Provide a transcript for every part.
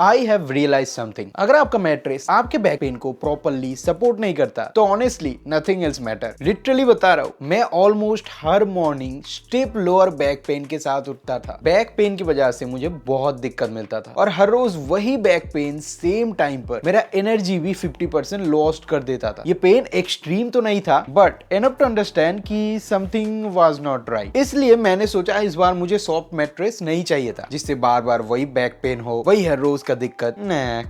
I have realise something. अगर आपका mattress आपके बैक पेन को प्रॉपरली सपोर्ट नहीं करता तो honestly nothing else matter. Literally बता रहा हूँ, मैं ऑलमोस्ट हर morning stiff lower back pain के साथ उठता था। बैक पेन की वजह से मुझे बहुत दिक्कत मिलता था और हर रोज वही बैक पेन सेम टाइम पर मेरा एनर्जी भी 50% लॉस्ट कर देता था। ये पेन एक्सट्रीम तो नहीं था बट एनफ टू अंडरस्टैंड कि समथिंग वाज नॉट राइट। इसलिए मैंने सोचा इस बार मुझे सॉफ्ट मैट्रेस नहीं चाहिए था जिससे बार बार वही बैक पेन हो, वही हर रोज का दिक्कत।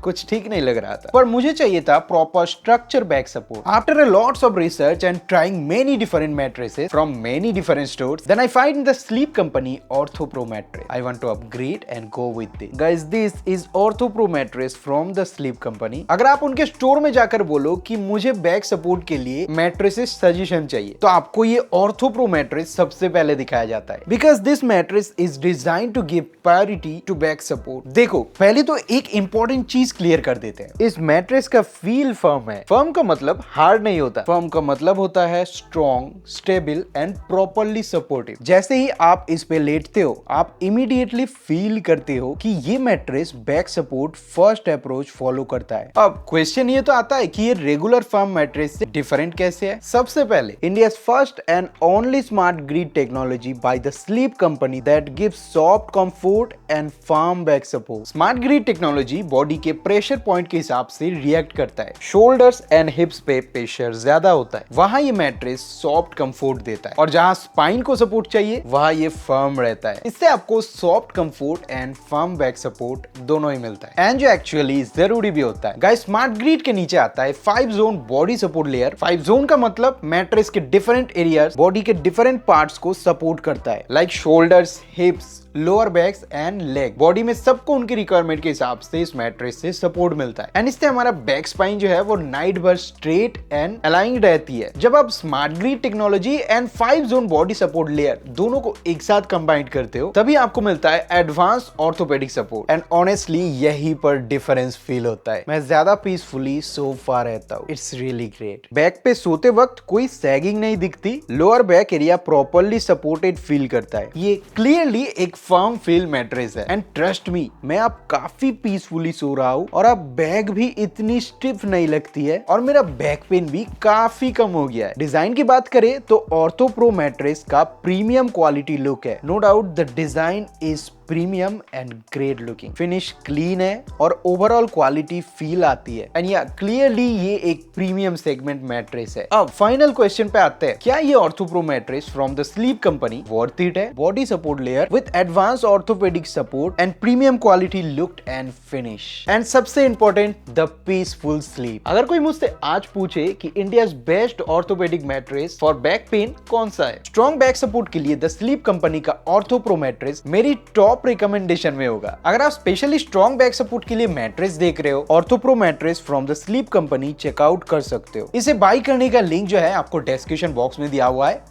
कुछ ठीक नहीं लग रहा था। पर मुझे चाहिए था proper structure back support. After a lots of research and trying many different mattresses from many different stores, then I find the Sleep Company OrthoPro mattress. I want to upgrade and go with this. Guys, this is OrthoPro mattress from the Sleep Company. अगर आप उनके store में जाकर बोलो कि मुझे back support के लिए मैट्रेसेस सजेशन चाहिए तो आपको ये ऑर्थोप्रो मैट्रेस सबसे पहले दिखाया जाता है, because this mattress is design to give priority to back support. देखो, पहले तो एक इंपॉर्टेंट चीज क्लियर कर देते हैं। इस मैट्रेस का फील फर्म है। फर्म का मतलब हार्ड नहीं होता। फर्म का मतलब होता है strong, stable and properly supportive. जैसे ही आप इस पे लेटते हो आप इमीडिएटली फील करते हो कि ये mattress back support first approach follow करता है। अब क्वेश्चन ये तो आता है कि ये रेगुलर फर्म मैट्रेस से डिफरेंट कैसे है। सबसे पहले, India's first and only smart grid technology by the Sleep company that gives soft comfort and firm back support. Smart grid technology body के प्रेशर पॉइंट के हिसाब से रिएक्ट करता है। शोल्डर्स एंड हिप्स पे प्रेशर ज्यादा होता है, वहां ये मैट्रेस सॉफ्ट कंफर्ट देता है, और जहां स्पाइन को सपोर्ट चाहिए वहां ये फर्म रहता है। इससे आपको soft comfort and firm back support दोनों ही मिलता है, एंड जो एक्चुअली जरूरी भी होता है। गाइस, स्मार्ट ग्रिड के नीचे आता है 5 zone body support layer. 5 zone का मतलब मैट्रेस के डिफरेंट एरियाज बॉडी के डिफरेंट पार्ट्स को सपोर्ट करता है, like shoulders, hips, lower backs and leg. बॉडी में सबको उनकी रिक्वायरमेंट के हिसाब से इस मैट्रेस से सपोर्ट मिलता है, एंड इससे हमारा बैक स्पाइन जो है वो नाइट भर स्ट्रेट एंड अलाइंड रहती है। जब आप smart grid technology and 5 zone body support layer दोनों को एक साथ कंबाइन करते हो तभी आपको मिलता है advance orthopaedic support. And honestly यही पर डिफरेंस फील होता है। मैं ज्यादा पीसफुली सोफा रहता हूँ। It's really great. बैक पे सोते वक्त कोई सैगिंग नहीं दिखती। Lower back area properly supported feel करता है। ये क्लियरली एक फर्म फील मैट्रेस है, एंड ट्रस्ट मी, मैं अब काफी पीसफुली सो रहा हूँ और अब बैक भी इतनी स्टिफ नहीं लगती है और मेरा बैक पेन भी काफी कम हो गया है। डिजाइन की बात करें तो ऑर्थोप्रो मैट्रेस का प्रीमियम क्वालिटी लुक है। No doubt the design is premium and great looking. Finish clean है और ओवरऑल क्वालिटी फील आती है, एंड या क्लियरली ये एक प्रीमियम सेगमेंट मैट्रेस है। अब फाइनल क्वेश्चन पे आते हैं, क्या ये OrthoPro mattress from the Sleep Company worth it है? Body support layer with advance orthopaedic support and premium quality look and finish, and सबसे इंपॉर्टेंट द पीसफुल स्लीप। अगर कोई मुझसे आज पूछे कि India's best orthopaedic mattress for back pain कौन सा है, स्ट्रॉन्ग बैक सपोर्ट के लिए द स्लीप कंपनी का ऑर्थोप्रो मैट्रेस मेरी टॉप रिकमेंडेशन में होगा। अगर आप स्पेशली स्ट्रॉन्ग बैक सपोर्ट के लिए मैट्रेस देख रहे हो, OrthoPro mattress from the Sleep Company check out कर सकते हो। इसे बाय करने का लिंक जो है आपको डिस्क्रिप्शन बॉक्स में दिया हुआ है।